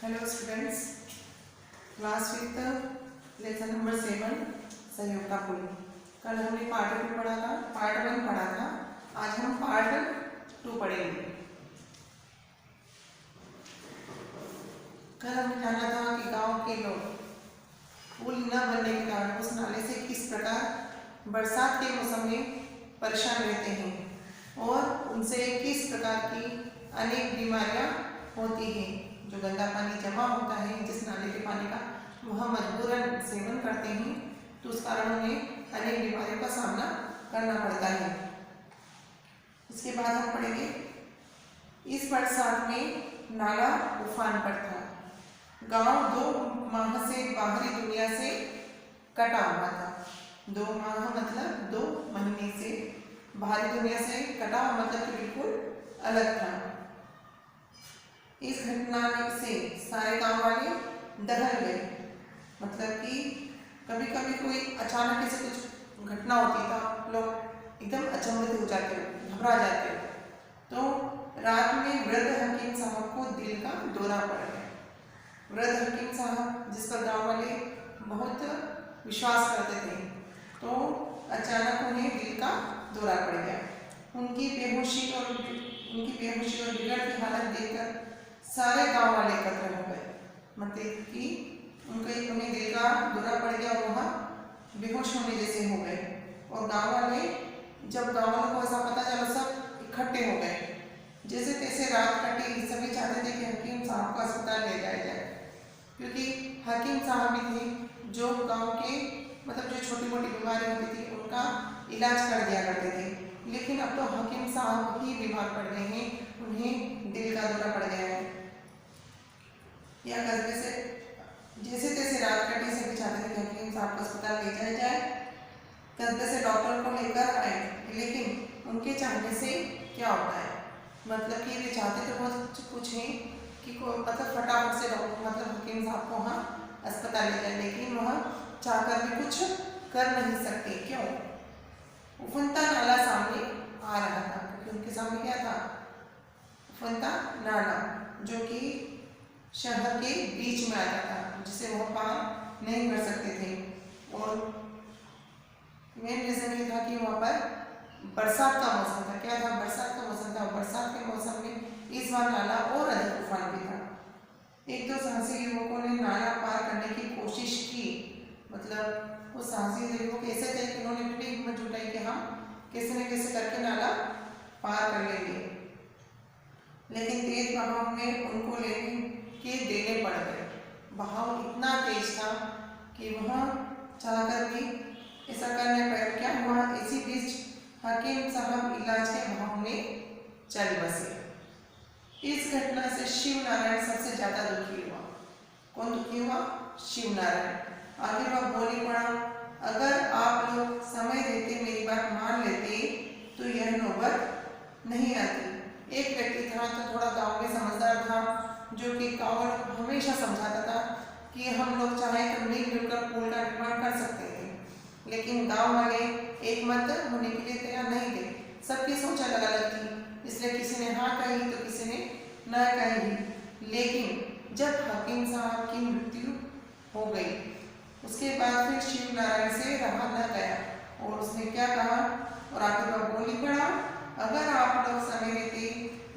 Hello students, class 5 lesson number 7 सहयोग का पुल। कल हमने पार्ट 2 पढ़ा था, पार्ट 1 पढ़ा था। आज हम पार्ट 2 पढ़ेंगे। कल हमने जाना था कि गांव के लोग पुल न बनने के कारण उस नाले से किस प्रकार बरसात के मौसम में परेशान रहते हैं और उनसे किस प्रकार की अनेक बीमारियां होती हैं। जो गंदा पानी जमा होता है जिस नाले के पानी का, वह मजबूरन सेवन करते हैं तो उस कारण उन्हें अनेक बीमारियों का सामना करना पड़ता है। इसके बाद हम पढ़ेंगे, इस बरसात में नाला उफान पर था। गांव 2 माह से बाहरी दुनिया से कटा हुआ था। 2 माह मतलब 2 महीने से बाहरी दुनिया से कटा हुआ, मतलब कि बिल्कुल अलग था। इस घटना से सारे गांव वाले दहल गए, मतलब कि कभी कभी कोई अचानक ऐसे कुछ घटना होती था, लोग एकदम अचंभित हो जाते, घबरा जाते। तो रात में वृद्ध हकीम साहब को दिल का दौरा पड़ गया। वृद्ध हकीम साहब जिस पर गाँव वाले बहुत विश्वास करते थे, तो अचानक उन्हें दिल का दौरा पड़ गया। उनकी बेहोशी और बिगड़ती हालत देखकर सारे गांव वाले एकत्र हो गए, मतलब कि उन्हें दिल का दौरा पड़ गया और वह बेहोश होने जैसे हो गए। और गांव वाले, जब गांव वालों को ऐसा पता चला, सब इकट्ठे हो गए। जैसे तैसे रात कटी, सभी चाहते थे कि हकीम साहब को अस्पताल ले जाया जाए, क्योंकि हकीम साहब भी थे जो गांव के, मतलब जो छोटी मोटी बीमारी होती थी उनका इलाज कर दिया करते थे। लेकिन अब तो हकीम साहब ही बीमार पड़ गए हैं, उन्हें दिल का दौरा पड़ गया है। या कस्बे से जैसे तैसे रात कटी, सभी चाहते थे कि हकीम साहब को अस्पताल ले जाया जाए। कस्बे से डॉक्टर को लेकर आए, लेकिन उनके चाहने से क्या होता है, मतलब कि वे चाहते तो बहुत कुछ हैं कि मतलब फटाफट से मतलब हकीम साहब को वहाँ अस्पताल ले जाए, लेकिन वह चाहकर भी कुछ कर नहीं सकते। क्यों? उफनता नाला सामने आ रहा था, क्योंकि उनके सामने क्या था? उफनता नाला, जो कि शहर के बीच में आता था, जिसे वह पार नहीं कर सकते थे। और मेन रीजन ये था कि वहाँ पर बरसात का मौसम था। क्या था? बरसात का मौसम था। बरसात के मौसम में इस बार नाला और अधिक उफान भी था। 1-2 साहसी युवकों ने नाला पार करने की कोशिश की, मतलब वो साहसी युवक ऐसे थे कि उन्होंने अपनी हिम्मत जुटाई कि हम कैसे न कैसे करके नाला पार कर लेंगे। लेकिन तेज बहाव में उनको लेने के देने पड़ गए। बहाव इतना तेज था कि वह चाहकर भी ऐसा करने पर क्या हुआ, इसी बीच हकीम साहब इलाज के बहाव में चल बसे। इस घटना से शिव नारायण सबसे ज्यादा दुखी हुआ। कौन दुखी हुआ? शिव नारायण। आखिर वह बोल ही पड़ा, अगर आप लोग समय देते मेरी बात मान लेते तो यह नौबत नहीं आती। एक व्यक्ति था तो थोड़ा गांव में समझदार था, जो कि गांव वालों को हमेशा समझाता था कि हम लोग चाहे तो मिलजुल कर पुल का निर्माण कर सकते थे। लेकिन गांव वाले एक मत होने के लिए तैयार नहीं थे। सबकी सोच अलग अलग थी, इसलिए किसी ने हाँ कही तो किसी ने न कही। लेकिन जब हकीम साहब की मृत्यु हो गई, उसके बाद फिर शिव नारायण से रहा न गया और उसने क्या कहा, और आखिर वह बोल ही पड़ा, अगर आप लोग समय देते,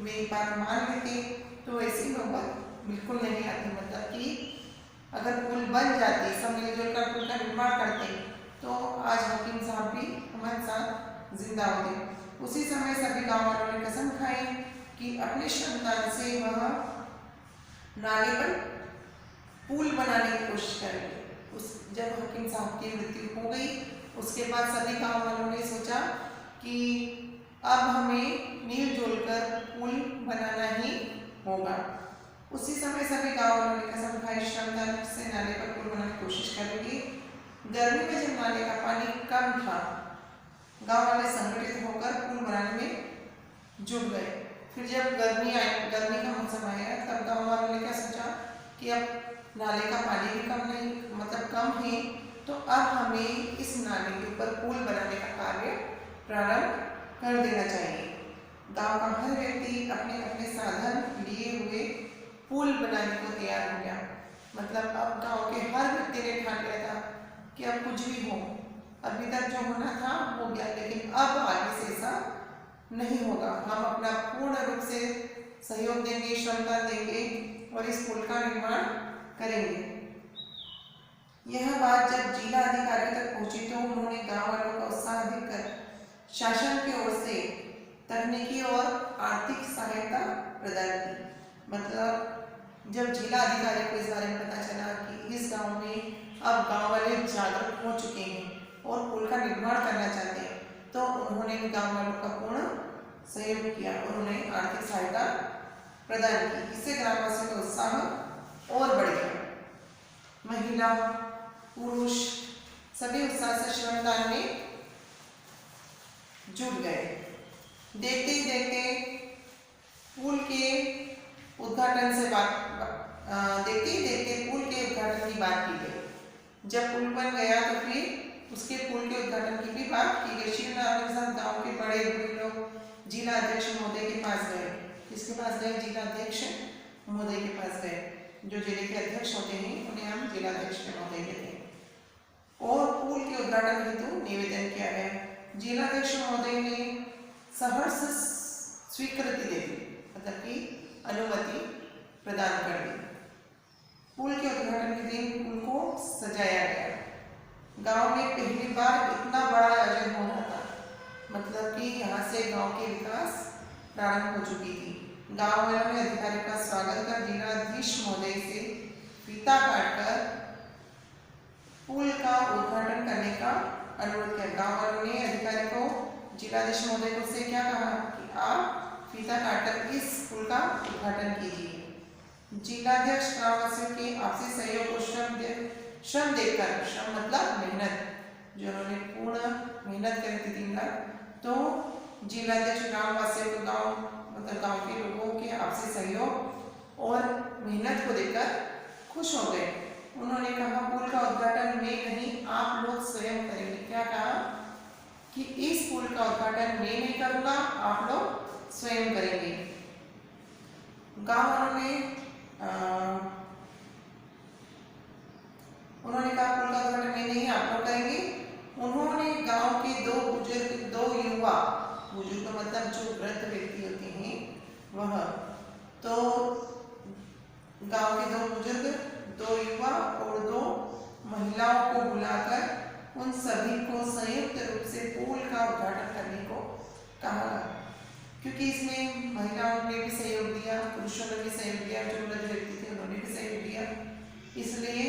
मेरी बात मान लेते तो ऐसी नौबत बिल्कुल नहीं आती। मतलब कि अगर पुल बन जाती, सब मिलजुल कर पुल का निर्माण करते, तो आज हकीम साहब भी हमारे साथ जिंदा होते। उसी समय सभी गांव वालों ने कसम खाई कि अपने श्रमदान से वह नाले पर पुल बनाने की कोशिश करेंगे। जब हकीम साहब की मृत्यु हो गई, उसके बाद सभी गांव वालों ने सोचा कि अब हमें मिलजुल कर पुल बनाना ही होगा। उसी समय सभी गांव वालों ने कसम खाई, श्रमदान से नाले पर पुल बनाने की कोशिश करेंगे। गर्मी में जब नाले का पानी कम था, गांव वाले संगठित होकर पुल बनाने में जुट गए। फिर जब गर्मी का मौसम आया, तब गांव वालों ने क्या सोचा कि अब नाले का पानी भी कम नहीं, मतलब कम है, तो अब हमें इस नाले के ऊपर पुल बनाने का कार्य प्रारंभ कर देना चाहिए। गांव का हर व्यक्ति अपने अपने साधन लिए हुए पुल बनाने को तैयार हो गया। मतलब अब गांव के हर व्यक्ति ने ठान लिया था कि अब कुछ भी हो, अभी तक जो होना था हो गया, लेकिन अब आगे से ऐसा नहीं होगा। हम अपना पूर्ण रूप से सहयोग देंगे, श्रमदान देंगे और इस पुल का निर्माण करेंगे। यह बात जब जिला अधिकारी तक पहुंची तो उन्होंने गांव वालों का उत्साह देखकर शासन की ओर से तकनीकी और आर्थिक सहायता प्रदान की। मतलब जब जिला अधिकारी को इस बारे में पता चला कि इस गांव में अब गांव वाले जागरूक हो चुके हैं और पुल का निर्माण करना चाहते हैं, तो उन्होंने गांव वालों का पूर्ण सहयोग किया और उन्हें आर्थिक सहायता प्रदान की। इससे ग्रामवासियों का उत्साह और बढ़ गया। महिला पुरुष सभी उत्साह से श्रमदान में जुट गए। देखते ही देखते पुल के उद्घाटन की बात की गई। जब पुल बन गया तो फिर उसके पुल के उद्घाटन की भी बात की गई। शिवनारायण के साथ गांव के बड़े बूढ़े लोग जिला अध्यक्ष महोदय के पास गए। किसके पास गए? जिला अध्यक्ष महोदय के पास गए। जो जिले के अध्यक्ष होते हैं उन्हें हम जिला अध्यक्ष महोदय कहते हैं। और पुल के उद्घाटन हेतु निवेदन किया गया। जिलाध्यक्ष महोदय ने सहर्ष स्वीकृति दे दी, मतलब कि अनुमति प्रदान कर दी। पुल के उद्घाटन के दिन पुल को सजाया गया। गांव में पहली बार इतना बड़ा आयोजन हो रहा था, मतलब कि यहाँ से गांव के विकास प्रारंभ हो चुकी थी। गांव वालों ने अधिकारी का स्वागत कर जिलाधीश महोदय से फीता काटकर पुल का उद्घाटन करने का अनुरोध किया। गांव वालों ने अधिकारी को जिलाधीश महोदय को से क्या कहा कि आप फीता काटकर इस पुल का उद्घाटन कीजिए। जिलाध्यक्ष ग्रामवासियों के आपसी सहयोग और श्रम देखकर, श्रम मतलब मेहनत, जो उन्होंने पूर्ण मेहनत करी थी दिन रात, तो जिलाध्यक्ष ग्रामवासियों को गांव के लोगों के आपसी सहयोग और मेहनत को देखकर खुश हो गए। उन्होंने कहा पुल का उद्घाटन मैं नहीं, आप लोग स्वयं करेंगे। क्या कहा कि इस पुल का उद्घाटन मैं नहीं करूंगा, आप लोग स्वयं करेंगे। गांव वालों ने उन्होंने कहा पुल का उद्घाटन मैं नहीं, आप लोग करेंगे। उन्होंने गांव के दो युवा, बुजुर्ग मतलब जो वृद्ध व्यक्ति होते हैं वह, तो गांव के 2 बुजुर्ग, 2 युवा और 2 महिलाओं को बुलाकर उन सभी को संयुक्त रूप से पुल का उद्घाटन करने को कहा, क्योंकि इसमें महिलाओं ने भी सहयोग दिया, पुरुषों ने भी सहयोग दिया, जो वृद्ध व्यक्ति थे उन्होंने भी सहयोग दिया। इसलिए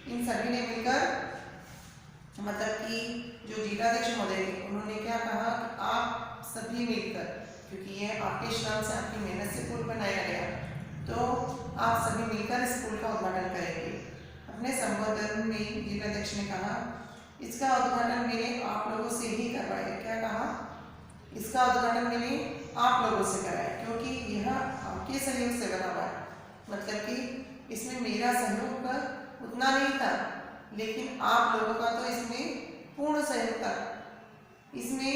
इन सभी ने मिलकर, मतलब कि जो जिलाध्यक्ष महोदय थे उन्होंने क्या कहा कि आप सभी मिलकर, क्योंकि ये आपके श्रम से, आपकी मेहनत से पुल बनाया गया, तो आप सभी मिलकर इस पुल का उद्घाटन करेंगे। अपने संबोधन में जिलाध्यक्ष ने कहा इसका उद्घाटन मैंने आप लोगों से ही करवाया। क्या कहा? इसका उद्घाटन मैंने आप लोगों से कराया, क्योंकि यह आपके सहयोग से बना हुआ है। मतलब कि इसमें मेरा सहयोग उतना नहीं था, लेकिन आप लोगों का तो इसमें पूर्ण सहयोग था। इसमें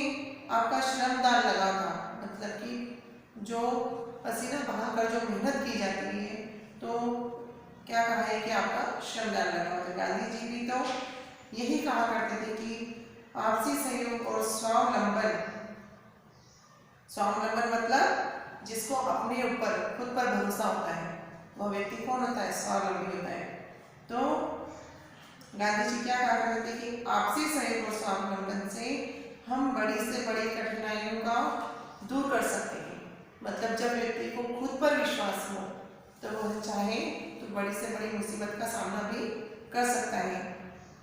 आपका श्रमदान लगा था, मतलब कि जो पसीना बहाकर जो मेहनत की जाती है, तो क्या कहा है कि आपका श्रमदान लगा हुआ था। गांधी जी भी तो यही कहा करते थे कि आपसी सहयोग और स्वावलंबन मतलब जिसको अपने ऊपर खुद पर भरोसा होता है, वह व्यक्ति कौन होता है? स्वावलंबी होता है। तो गांधी जी क्या कहा करते थे कि आपसी सहयोग और स्वावलंबन से हम बड़ी से बड़ी कठिनाइयों का दूर कर सकते हैं। मतलब जब व्यक्ति को खुद पर विश्वास हो तो वह चाहे तो बड़ी से बड़ी मुसीबत का सामना भी कर सकता है।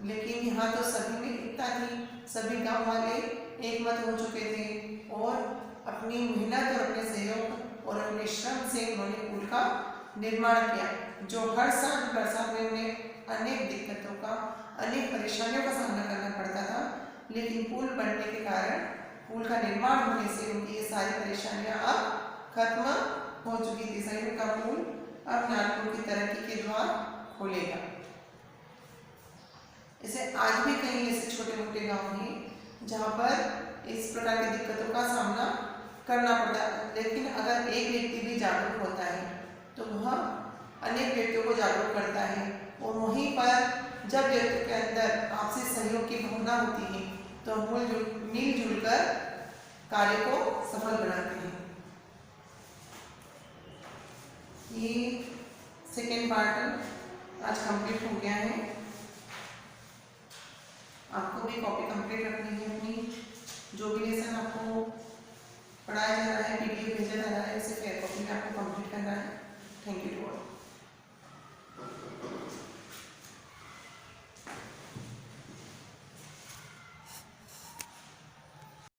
लेकिन यहाँ तो सभी में एकता थी, सभी गांव वाले एकमत हो चुके थे और अपनी मेहनत और अपने सहयोग और अपने श्रम से उन्होंने पुल का निर्माण किया, जो हर साल बरसात में उन्हें अनेक दिक्कतों का, अनेक परेशानियों का सामना करना पड़ता था। लेकिन पुल बनने के कारण, पुल का निर्माण होने से उनकी ये सारी परेशानियां अब खत्म हो चुकी थी। सही का पुल अब नागपुर की तरक्की के द्वार खोलेगा। ऐसे आज भी कई ऐसे छोटे मोटे गांव हैं जहां पर इस प्रकार की दिक्कतों का सामना करना पड़ता है। लेकिन अगर एक व्यक्ति भी जागरूक होता है तो वह अनेक व्यक्तियों को जागरूक करता है और वहीं पर जब व्यक्ति के अंदर आपसी सहयोग की भावना होती है तो मिलजुल कर कार्य को सफल बनाते हैं। ये सेकेंड पार्ट आज कंप्लीट हो गया है। आपको भी कॉपी कंप्लीट रखनी है अपनी। जो भी लेसन आपको पढ़ाया जा रहा है, पीडीएफ भेजा जा रहा है, उसे फेयर कॉपी में आपको कंप्लीट करना है। Thank you to all.